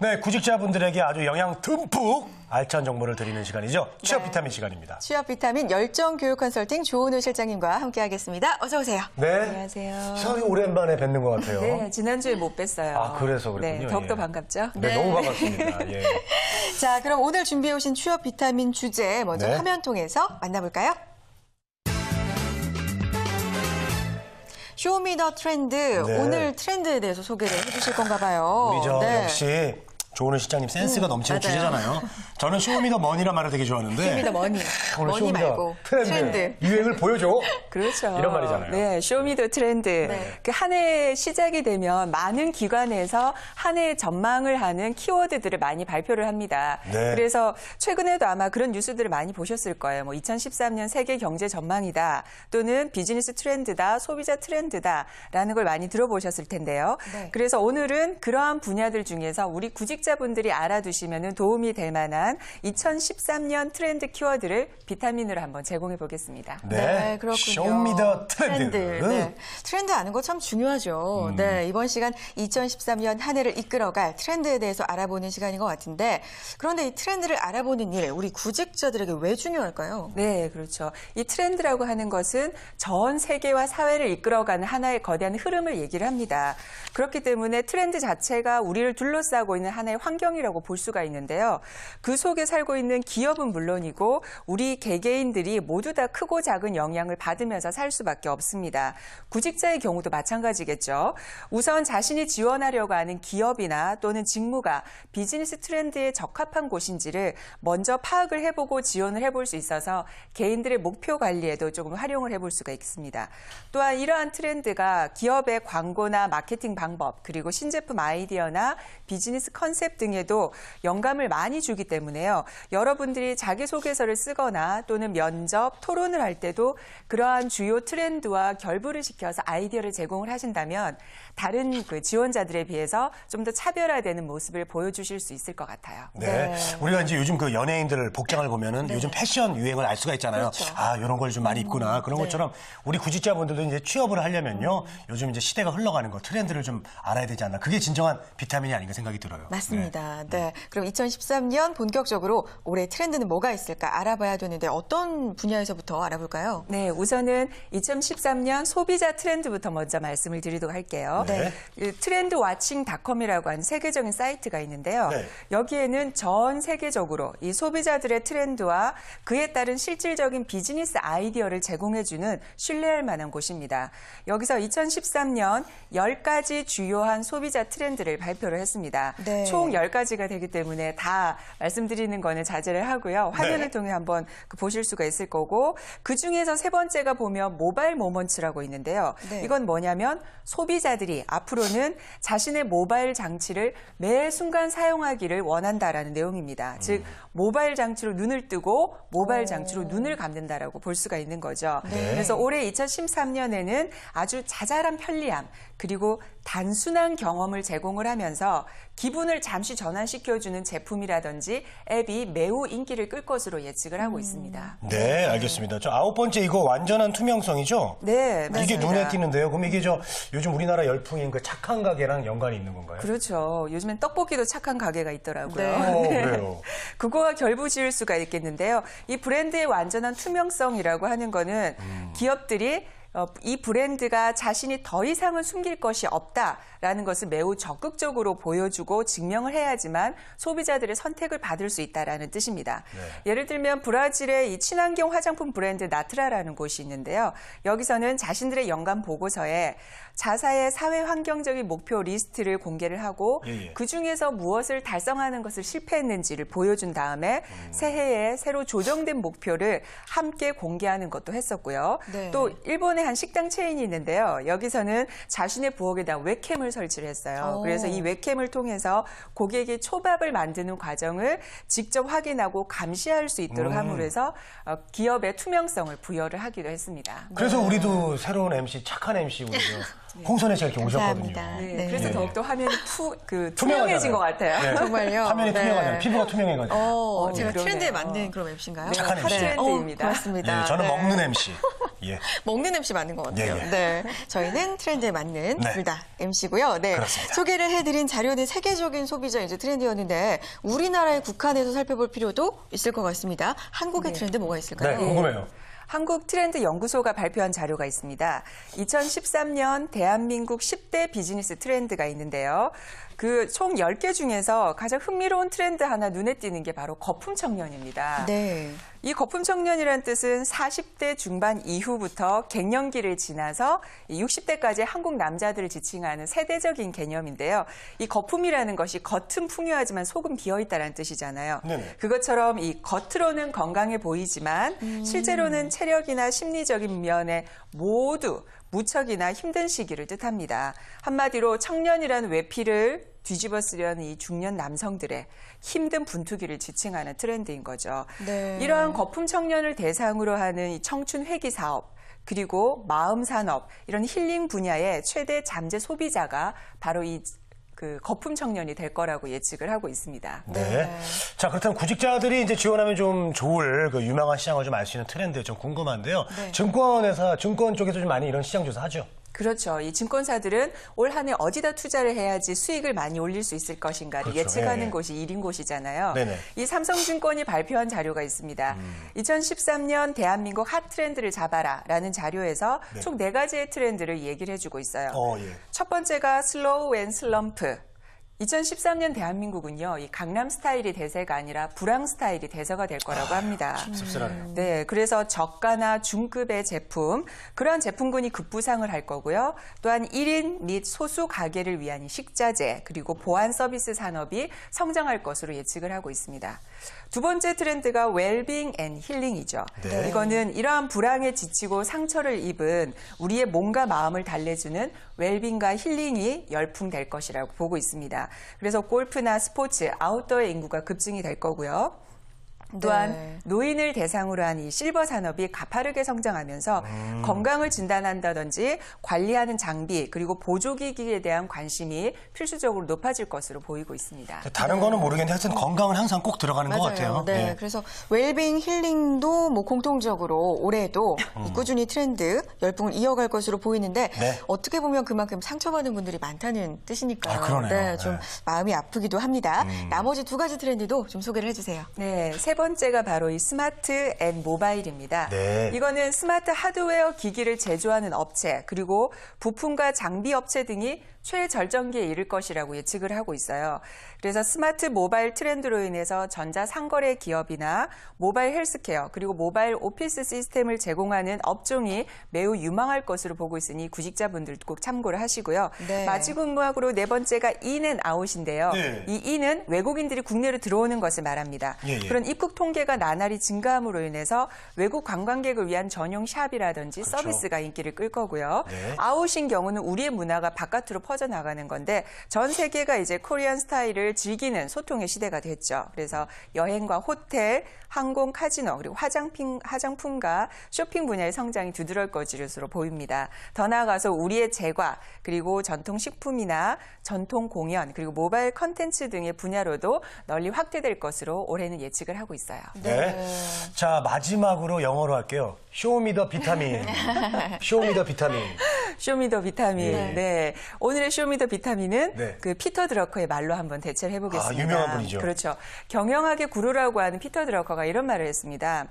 네, 구직자분들에게 아주 영양 듬뿍 알찬 정보를 드리는 시간이죠. 취업 비타민 시간입니다. 취업 비타민 열정교육 컨설팅 조은우 실장님과 함께하겠습니다. 어서 오세요. 네. 안녕하세요. 상당히 오랜만에 뵙는 것 같아요. 네, 지난주에 못 뵀어요. 아, 그래서 그렇군요. 네, 더욱더 예. 반갑죠? 네, 너무 반갑습니다. 예. 자, 그럼 오늘 준비해 오신 취업 비타민 주제 먼저 네. 화면 통해서 만나볼까요? 쇼미더 트렌드. 네. 오늘 트렌드에 대해서 소개를 해주실 건가 봐요. 우리 저 네. 역시 조은우 실장님 센스가 넘치는 맞아요. 주제잖아요. 저는 쇼미더머니란 말을 되게 좋아하는데 쇼미더 머니. 오늘 머니 쇼미더 말고 트렌드. 유행을 보여줘. 그렇죠. 이런 말이잖아요. 네, 쇼미더 트렌드. 네. 그 한 해 시작이 되면 많은 기관에서 한 해 전망을 하는 키워드들을 많이 발표를 합니다. 네. 그래서 최근에도 아마 그런 뉴스들을 많이 보셨을 거예요. 뭐 2013년 세계 경제 전망이다, 또는 비즈니스 트렌드다, 소비자 트렌드다라는 걸 많이 들어보셨을 텐데요. 네. 그래서 오늘은 그러한 분야들 중에서 우리 구직자분들이 알아두시면 도움이 될 만한 2013년 트렌드 키워드를 비타민으로 한번 제공해 보겠습니다. 네, 그렇군요. 쇼미더 트렌드. 네. 트렌드 아는 거 참 중요하죠. 네, 이번 시간 2013년 한 해를 이끌어갈 트렌드에 대해서 알아보는 시간인 것 같은데, 그런데 이 트렌드를 알아보는 일, 우리 구직자들에게 왜 중요할까요? 네, 그렇죠. 이 트렌드라고 하는 것은 전 세계와 사회를 이끌어가는 하나의 거대한 흐름을 얘기를 합니다. 그렇기 때문에 트렌드 자체가 우리를 둘러싸고 있는 하나의 환경이라고 볼 수가 있는데요. 그 속에 살고 있는 기업은 물론이고 우리 개개인들이 모두 다 크고 작은 영향을 받으면서 살 수밖에 없습니다. 구직자의 경우도 마찬가지겠죠. 우선 자신이 지원하려고 하는 기업이나 또는 직무가 비즈니스 트렌드에 적합한 곳인지를 먼저 파악을 해보고 지원을 해볼 수 있어서 개인들의 목표 관리에도 조금 활용을 해볼 수가 있습니다. 또한 이러한 트렌드가 기업의 광고나 마케팅 방법, 그리고 신제품 아이디어나 비즈니스 컨셉 등에도 영감을 많이 주기 때문에요. 여러분들이 자기소개서를 쓰거나 또는 면접, 토론을 할 때도 그러한 주요 트렌드와 결부를 시켜서 아이디어를 제공을 하신다면 다른 그 지원자들에 비해서 좀 더 차별화되는 모습을 보여주실 수 있을 것 같아요. 네. 우리가 이제 요즘 그 연예인들 복장을 보면은 요즘 패션 유행을 알 수가 있잖아요. 그렇죠. 아, 이런 걸 좀 많이 입구나. 그런 것처럼 우리 구직자분들도 이제 취업을 하려면요. 요즘 이제 시대가 흘러가는 거, 트렌드를 좀 알아야 되지 않나. 그게 진정한 비타민이 아닌가 생각이 들어요. 맞습니다. 네. 그럼 2013년 본격적으로 올해 트렌드는 뭐가 있을까 알아봐야 되는데 어떤 분야에서부터 알아볼까요? 네, 우선은 2013년 소비자 트렌드부터 먼저 말씀을 드리도록 할게요. 네. 트렌드와칭닷컴이라고 하는 세계적인 사이트가 있는데요. 네. 여기에는 전 세계적으로 이 소비자들의 트렌드와 그에 따른 실질적인 비즈니스 아이디어를 제공해주는 신뢰할 만한 곳입니다. 여기서 2013년 10가지 주요한 소비자 트렌드를 발표를 했습니다. 네. 총 10가지가 되기 때문에 다 말씀드리는 거는 자제를 하고요. 화면을 네. 통해 한번 보실 수가 있을 거고, 그중에서 세 번째가 보면 모바일 모먼츠라고 있는데요. 네. 이건 뭐냐면 소비자들이 앞으로는 자신의 모바일 장치를 매 순간 사용하기를 원한다라는 내용입니다. 즉 모바일 장치로 눈을 뜨고 모바일 장치로 눈을 감는다라고 볼 수가 있는 거죠. 네. 그래서 올해 2013년에는 아주 자잘한 편리함, 그리고 단순한 경험을 제공을 하면서 기분을 잠시 전환시켜주는 제품이라든지 앱이 매우 인기를 끌 것으로 예측을 하고 있습니다. 네, 알겠습니다. 저 9번째 이거 완전한 투명성이죠? 네, 이게 맞습니다. 눈에 띄는데요. 그럼 이게 요즘 우리나라 열풍인 그 착한 가게랑 연관이 있는 건가요? 그렇죠. 요즘엔 떡볶이도 착한 가게가 있더라고요. 네. 그래요. 그거와 결부지을 수가 있겠는데요. 이 브랜드의 완전한 투명성이라고 하는 거는 기업들이 이 브랜드가 자신이 더 이상은 숨길 것이 없다라는 것을 매우 적극적으로 보여주고 증명을 해야지만 소비자들의 선택을 받을 수 있다라는 뜻입니다. 네. 예를 들면 브라질의 이 친환경 화장품 브랜드 나트라라는 곳이 있는데요. 여기서는 자신들의 연간 보고서에 자사의 사회 환경적인 목표 리스트를 공개를 하고 예. 그중에서 무엇을 달성하는 것을 실패했는지를 보여준 다음에 새해에 새로 조정된 목표를 함께 공개하는 것도 했었고요. 네. 또 일본의 한 식당 체인이 있는데요. 여기서는 자신의 부엌에다 웹캠을 설치를 했어요. 오. 그래서 이 웹캠을 통해서 고객이 초밥을 만드는 과정을 직접 확인하고 감시할 수 있도록 함으로 해서 기업의 투명성을 부여를 하기도 했습니다. 그래서 우리도 새로운 MC, 착한 MC 우리 홍선혜 씨가 이렇게 오셨거든요. 감사합니다. 네, 네. 그래서 네. 더욱더 화면이 투명해진 것 같아요. 네. 정말요? 화면이 네. 투명하잖아요. 피부가 투명해가지고. 제가 그러네요. 트렌드에 맞는 그런 MC인가요? 착한 네, MC. 트렌드입니다. 고맙습니다. 네, 저는 네. 먹는 MC. 예. 먹는 MC 맞는 것 같아요. 예, 예. 네, 저희는 트렌드에 맞는 네. 둘 다 MC고요. 네, 그렇습니다. 소개를 해드린 자료는 세계적인 소비자 이제 트렌드였는데 우리나라에 국한해서 살펴볼 필요도 있을 것 같습니다. 한국의 트렌드 뭐가 네, 있을까요? 궁금해요. 한국 트렌드 연구소가 발표한 자료가 있습니다. 2013년 대한민국 10대 비즈니스 트렌드가 있는데요. 그 총 10개 중에서 가장 흥미로운 트렌드 하나 눈에 띄는 게 바로 거품 청년입니다. 네. 이 거품 청년이라는 뜻은 40대 중반 이후부터 갱년기를 지나서 60대까지 한국 남자들을 지칭하는 세대적인 개념인데요. 이 거품이라는 것이 겉은 풍요하지만 속은 비어있다는 뜻이잖아요. 네네. 그것처럼 이 겉으로는 건강해 보이지만 실제로는 체력이나 심리적인 면에 모두 무척이나 힘든 시기를 뜻합니다. 한마디로 청년이라는 외피를 뒤집어 쓰려는 이 중년 남성들의 힘든 분투기를 지칭하는 트렌드인 거죠. 네. 이러한 거품 청년을 대상으로 하는 이 청춘 회기 사업, 그리고 마음 산업, 이런 힐링 분야의 최대 잠재 소비자가 바로 이 거품 청년이 될 거라고 예측을 하고 있습니다. 네. 자, 그렇다면 구직자들이 이제 지원하면 좀 좋을 그 유망한 시장을 좀 알 수 있는 트렌드 좀 궁금한데요. 네. 증권 쪽에서 좀 많이 이런 시장 조사 하죠? 그렇죠. 이 증권사들은 올 한 해 어디다 투자를 해야지 수익을 많이 올릴 수 있을 것인가를 그렇죠. 예측하는 예, 예. 곳이 1인 곳이잖아요. 네네. 이 삼성증권이 발표한 자료가 있습니다. 2013년 대한민국 핫 트렌드를 잡아라라는 자료에서 네. 총 4가지의 트렌드를 얘기를 해주고 있어요. 예. 첫 번째가 슬로우 앤 슬럼프. 2013년 대한민국은요, 이 강남 스타일이 대세가 아니라 불황 스타일이 대세가 될 거라고 합니다. 씁쓸하네요. 네, 그래서 저가나 중급의 제품, 그러한 제품군이 급부상을 할 거고요. 또한 1인 및 소수 가게를 위한 이 식자재, 그리고 보안 서비스 산업이 성장할 것으로 예측을 하고 있습니다. 두 번째 트렌드가 웰빙 앤 힐링이죠. 네. 이거는 이러한 불황에 지치고 상처를 입은 우리의 몸과 마음을 달래주는 웰빙과 힐링이 열풍될 것이라고 보고 있습니다. 그래서 골프나 스포츠, 아웃도어의 인구가 급증이 될 거고요. 또한 네. 노인을 대상으로 한 이 실버 산업이 가파르게 성장하면서 건강을 진단한다든지 관리하는 장비 그리고 보조기기에 대한 관심이 필수적으로 높아질 것으로 보이고 있습니다. 다른 거는 모르겠는데 하여튼 건강은 항상 꼭 들어가는 것 맞아요. 같아요. 네. 그래서 웰빙 힐링도 뭐 공통적으로 올해도 이 꾸준히 트렌드 열풍을 이어갈 것으로 보이는데 네. 어떻게 보면 그만큼 상처받은 분들이 많다는 뜻이니까요. 아, 그러네요. 네, 좀 네. 마음이 아프기도 합니다. 나머지 두 가지 트렌드도 좀 소개를 해주세요. 네, 세 번째가 바로 이 스마트 앤 모바일입니다. 네. 이거는 스마트 하드웨어 기기를 제조하는 업체, 그리고 부품과 장비 업체 등이 최절정기에 이를 것이라고 예측을 하고 있어요. 그래서 스마트 모바일 트렌드로 인해서 전자상거래 기업이나 모바일 헬스케어, 그리고 모바일 오피스 시스템을 제공하는 업종이 매우 유망할 것으로 보고 있으니 구직자분들도 꼭 참고를 하시고요. 네. 마지막으로 네 번째가 인앤아웃인데요. 네. 이 인은 외국인들이 국내로 들어오는 것을 말합니다. 예, 예. 그런 입국 통계가 나날이 증가함으로 인해서 외국 관광객을 위한 전용 샵이라든지 그렇죠. 서비스가 인기를 끌 거고요. 네. 아웃인 경우는 우리의 문화가 바깥으로 퍼져나가는 건데 전 세계가 이제 코리안 스타일을 즐기는 소통의 시대가 됐죠. 그래서 여행과 호텔, 항공, 카지노, 그리고 화장품과 쇼핑 분야의 성장이 두드러울 것으로 보입니다. 더 나아가서 우리의 제과, 그리고 전통 식품이나 전통 공연, 그리고 모바일 컨텐츠 등의 분야로도 널리 확대될 것으로 올해는 예측을 하고 있어요. 네. 자, 마지막으로 영어로 할게요. 쇼미더 비타민. 쇼미더 비타민. 쇼미더 비타민. 네. 네. 오늘의 쇼미더 비타민은 네. 그 피터 드러커의 말로 한번 대체를 해보겠습니다. 아, 유명한 분이죠. 그렇죠. 경영하게 구루라고 하는 피터 드러커가 이런 말을 했습니다.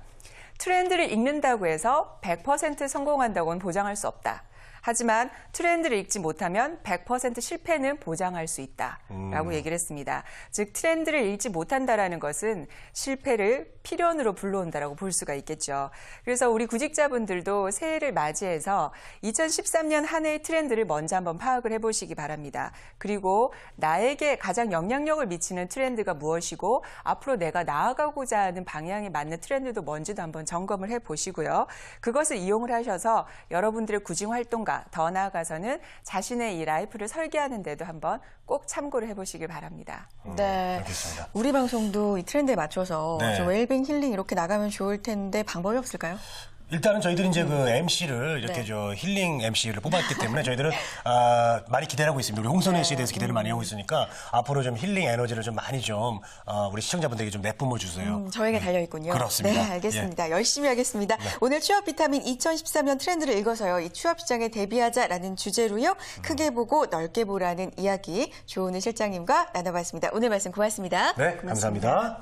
트렌드를 읽는다고 해서 100% 성공한다고는 보장할 수 없다. 하지만 트렌드를 읽지 못하면 100% 실패는 보장할 수 있다라고 얘기를 했습니다. 즉 트렌드를 읽지 못한다라는 것은 실패를 필연으로 불러온다라고 볼 수가 있겠죠. 그래서 우리 구직자분들도 새해를 맞이해서 2013년 한 해의 트렌드를 먼저 한번 파악을 해보시기 바랍니다. 그리고 나에게 가장 영향력을 미치는 트렌드가 무엇이고 앞으로 내가 나아가고자 하는 방향에 맞는 트렌드도 뭔지도 한번 점검을 해보시고요. 그것을 이용을 하셔서 여러분들의 구직 활동가 더 나아가서는 자신의 이 라이프를 설계하는 데도 한번 꼭 참고를 해보시길 바랍니다. 네. 알겠습니다. 우리 방송도 이 트렌드에 맞춰서 네. 좀 웰빙 힐링 이렇게 나가면 좋을 텐데 방법이 없을까요? 일단은 저희들이 이제 그 MC를 이렇게 네. 저 힐링 MC를 뽑았기 때문에 저희들은 많이 기대하고 있습니다. 우리 홍선혜 씨에 대해서 기대를 많이 하고 있으니까 앞으로 좀 힐링 에너지를 좀 많이 좀 우리 시청자분들에게 좀 내뿜어 주세요. 저에게 달려있군요. 그렇습니다. 네, 알겠습니다. 열심히 하겠습니다. 오늘 취업 비타민 2013년 트렌드를 읽어서요. 이 취업 시장에 대비하자라는 주제로요. 크게 보고 넓게 보라는 이야기 조은우 실장님과 나눠봤습니다. 오늘 말씀 고맙습니다. 네, 감사합니다.